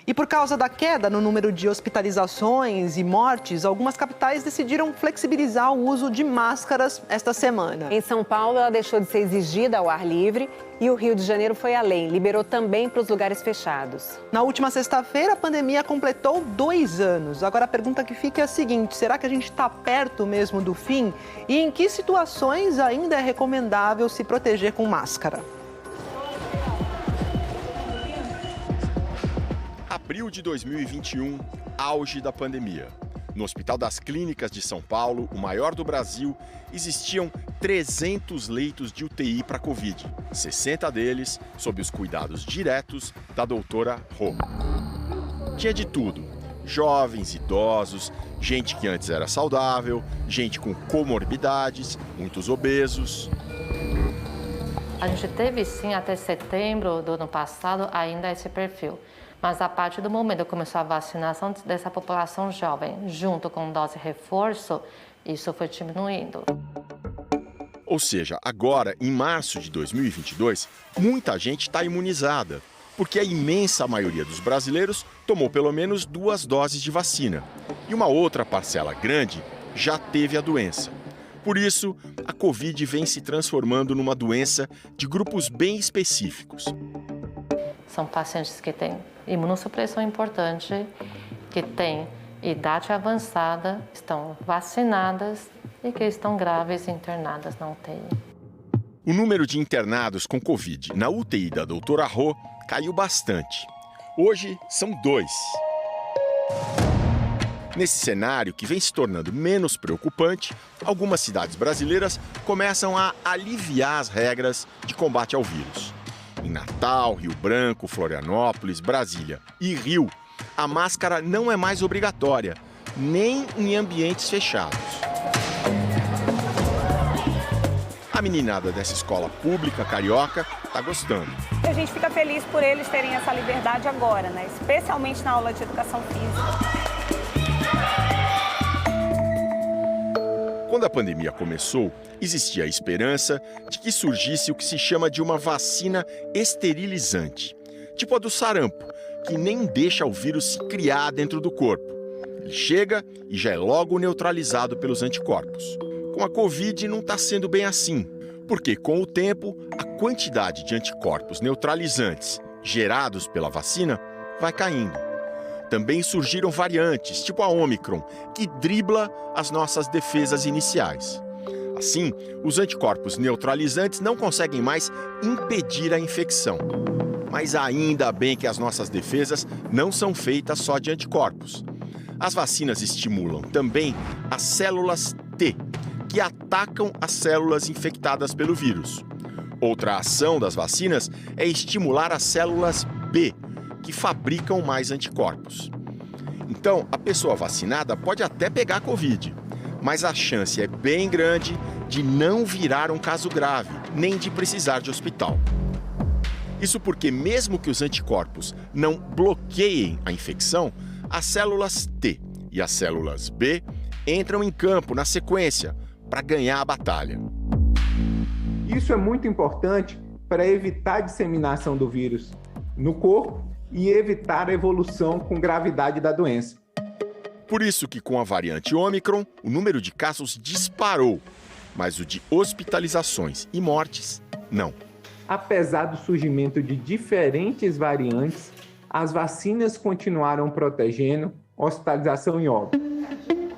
E por causa da queda no número de hospitalizações e mortes, algumas capitais decidiram flexibilizar o uso de máscaras esta semana. Em São Paulo, ela deixou de ser exigida ao ar livre e o Rio de Janeiro foi além, liberou também para os lugares fechados. Na última sexta-feira, a pandemia completou 2 anos. Agora a pergunta que fica é a seguinte: será que a gente está perto mesmo do fim? E em que situações ainda é recomendável se proteger com máscara? Abril de 2021, auge da pandemia. No Hospital das Clínicas de São Paulo, o maior do Brasil, existiam 300 leitos de UTI para Covid, 60 deles sob os cuidados diretos da doutora Rô. Tinha de tudo: jovens, idosos, gente que antes era saudável, gente com comorbidades, muitos obesos. A gente teve sim até setembro do ano passado ainda esse perfil. Mas a partir do momento que começou a vacinação dessa população jovem, junto com dose reforço, isso foi diminuindo. Ou seja, agora, em março de 2022, muita gente está imunizada, porque a imensa maioria dos brasileiros tomou pelo menos 2 doses de vacina. E uma outra parcela grande já teve a doença. Por isso, a Covid vem se transformando numa doença de grupos bem específicos. São pacientes que têm imunossupressão importante, que têm idade avançada, estão vacinadas e que estão graves e internadas na UTI. O número de internados com Covid na UTI da doutora Rô caiu bastante. Hoje são 2. Nesse cenário, que vem se tornando menos preocupante, algumas cidades brasileiras começam a aliviar as regras de combate ao vírus. Em Natal, Rio Branco, Florianópolis, Brasília e Rio, a máscara não é mais obrigatória, nem em ambientes fechados. A meninada dessa escola pública carioca está gostando. A gente fica feliz por eles terem essa liberdade agora, né? Especialmente na aula de educação física. Quando a pandemia começou, existia a esperança de que surgisse o que se chama de uma vacina esterilizante, tipo a do sarampo, que nem deixa o vírus se criar dentro do corpo. Ele chega e já é logo neutralizado pelos anticorpos. Com a Covid não está sendo bem assim, porque com o tempo a quantidade de anticorpos neutralizantes gerados pela vacina vai caindo. Também surgiram variantes, tipo a Ômicron, que dribla as nossas defesas iniciais. Assim, os anticorpos neutralizantes não conseguem mais impedir a infecção. Mas ainda bem que as nossas defesas não são feitas só de anticorpos. As vacinas estimulam também as células T, que atacam as células infectadas pelo vírus. Outra ação das vacinas é estimular as células B, que fabricam mais anticorpos. Então, a pessoa vacinada pode até pegar Covid, mas a chance é bem grande de não virar um caso grave, nem de precisar de hospital. Isso porque, mesmo que os anticorpos não bloqueiem a infecção, as células T e as células B entram em campo na sequência para ganhar a batalha. Isso é muito importante para evitar a disseminação do vírus no corpo e evitar a evolução com gravidade da doença. Por isso que com a variante Ômicron, o número de casos disparou, mas o de hospitalizações e mortes, não. Apesar do surgimento de diferentes variantes, as vacinas continuaram protegendo hospitalização e óbito.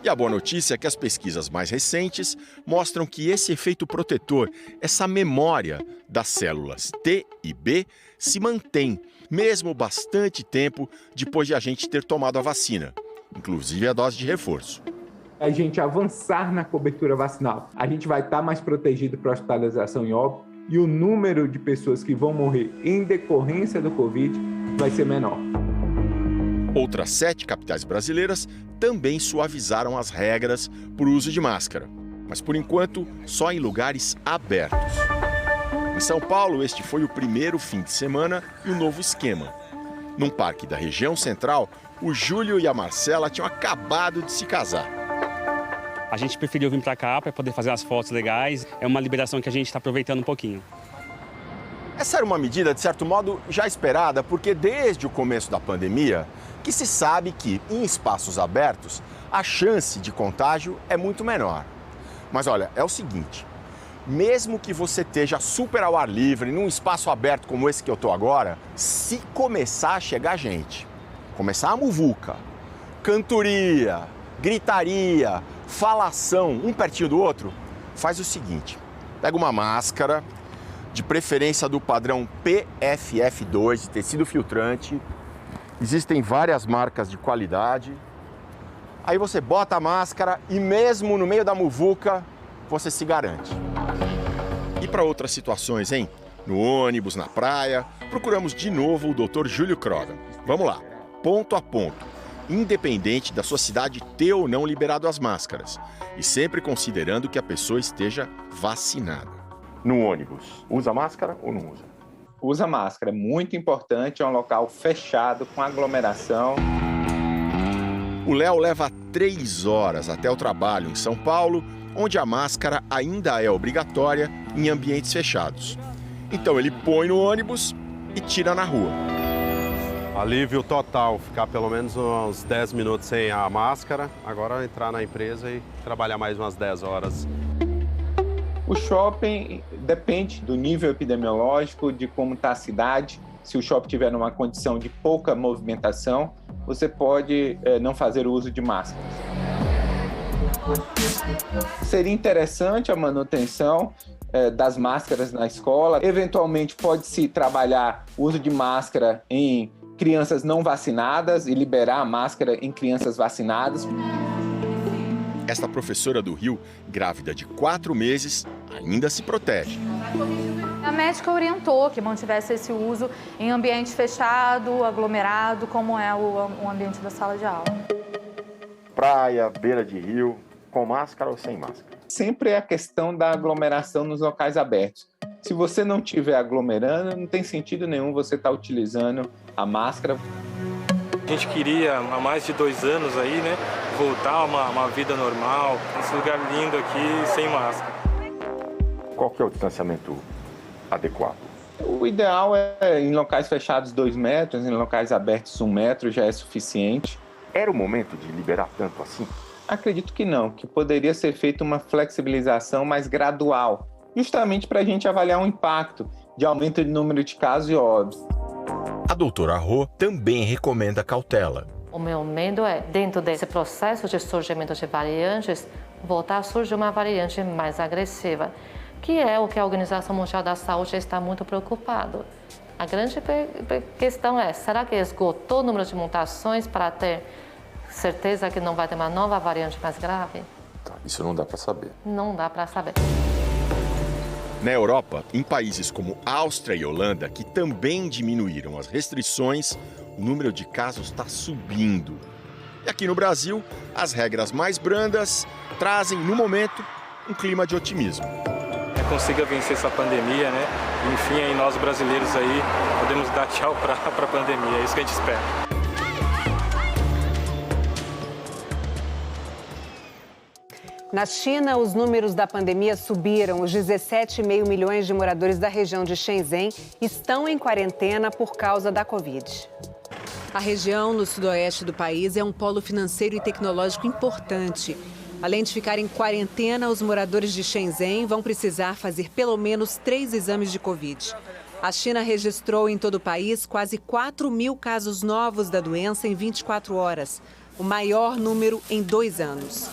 E a boa notícia é que as pesquisas mais recentes mostram que esse efeito protetor, essa memória das células T e B, se mantém, mesmo bastante tempo depois de a gente ter tomado a vacina, inclusive a dose de reforço. A gente avançar na cobertura vacinal, a gente vai estar mais protegido para hospitalização e óbito e o número de pessoas que vão morrer em decorrência do Covid vai ser menor. Outras 7 capitais brasileiras também suavizaram as regras por uso de máscara, mas por enquanto só em lugares abertos. Em São Paulo, este foi o primeiro fim de semana e o novo esquema. Num parque da região central, o Júlio e a Marcela tinham acabado de se casar. A gente preferiu vir para cá para poder fazer as fotos legais. É uma liberação que a gente está aproveitando um pouquinho. Essa era uma medida, de certo modo, já esperada, porque desde o começo da pandemia, que se sabe que em espaços abertos, a chance de contágio é muito menor. Mas olha, é o seguinte, mesmo que você esteja super ao ar livre, num espaço aberto como esse que eu estou agora, se começar a chegar gente, começar a muvuca, cantoria, gritaria, falação, um pertinho do outro, faz o seguinte, pega uma máscara, de preferência do padrão PFF2, de tecido filtrante. Existem várias marcas de qualidade. Aí você bota a máscara e mesmo no meio da muvuca, você se garante. E para outras situações, hein? No ônibus, na praia, procuramos de novo o Dr. Júlio Croda. Vamos lá, ponto a ponto, independente da sua cidade ter ou não liberado as máscaras. E sempre considerando que a pessoa esteja vacinada. No ônibus, usa máscara ou não usa? Usa máscara, é muito importante, é um local fechado, com aglomeração. O Léo leva 3 horas até o trabalho em São Paulo, onde a máscara ainda é obrigatória em ambientes fechados. Então ele põe no ônibus e tira na rua. Alívio total, ficar pelo menos uns 10 minutos sem a máscara, agora entrar na empresa e trabalhar mais umas 10 horas. O shopping depende do nível epidemiológico, de como está a cidade. Se o shopping tiver numa condição de pouca movimentação, você pode não fazer o uso de máscaras. Seria interessante a manutenção das máscaras na escola. Eventualmente, pode-se trabalhar o uso de máscara em crianças não vacinadas e liberar a máscara em crianças vacinadas. Esta professora do Rio, grávida de 4 meses, ainda se protege. A médica orientou que mantivesse esse uso em ambiente fechado, aglomerado, como é o ambiente da sala de aula. Praia, beira de rio, com máscara ou sem máscara? Sempre é a questão da aglomeração nos locais abertos. Se você não estiver aglomerando, não tem sentido nenhum você estar utilizando a máscara. A gente queria, há mais de 2 anos aí, né, voltar a uma vida normal, esse lugar lindo aqui, sem máscara. Qual que é o distanciamento adequado? O ideal é em locais fechados 2 metros, em locais abertos 1 metro já é suficiente. Era o momento de liberar tanto assim? Acredito que não, que poderia ser feita uma flexibilização mais gradual, justamente para a gente avaliar o impacto de aumento de número de casos e óbitos. A doutora Rô também recomenda cautela. O meu medo é, dentro desse processo de surgimento de variantes, voltar a surgir uma variante mais agressiva, que é o que a Organização Mundial da Saúde está muito preocupada. A grande questão é, será que esgotou o número de mutações para ter certeza que não vai ter uma nova variante mais grave? Isso não dá para saber. Não dá para saber. Na Europa, em países como Áustria e Holanda, que também diminuíram as restrições, o número de casos está subindo. E aqui no Brasil, as regras mais brandas trazem, no momento, um clima de otimismo. Consiga vencer essa pandemia, né? Enfim, aí nós brasileiros aí podemos dar tchau para a pandemia, é isso que a gente espera. Na China, os números da pandemia subiram. Os 17,5 milhões de moradores da região de Shenzhen estão em quarentena por causa da Covid. A região no sudoeste do país é um polo financeiro e tecnológico importante. Além de ficar em quarentena, os moradores de Shenzhen vão precisar fazer pelo menos 3 exames de Covid. A China registrou em todo o país quase 4 mil casos novos da doença em 24 horas, o maior número em 2 anos.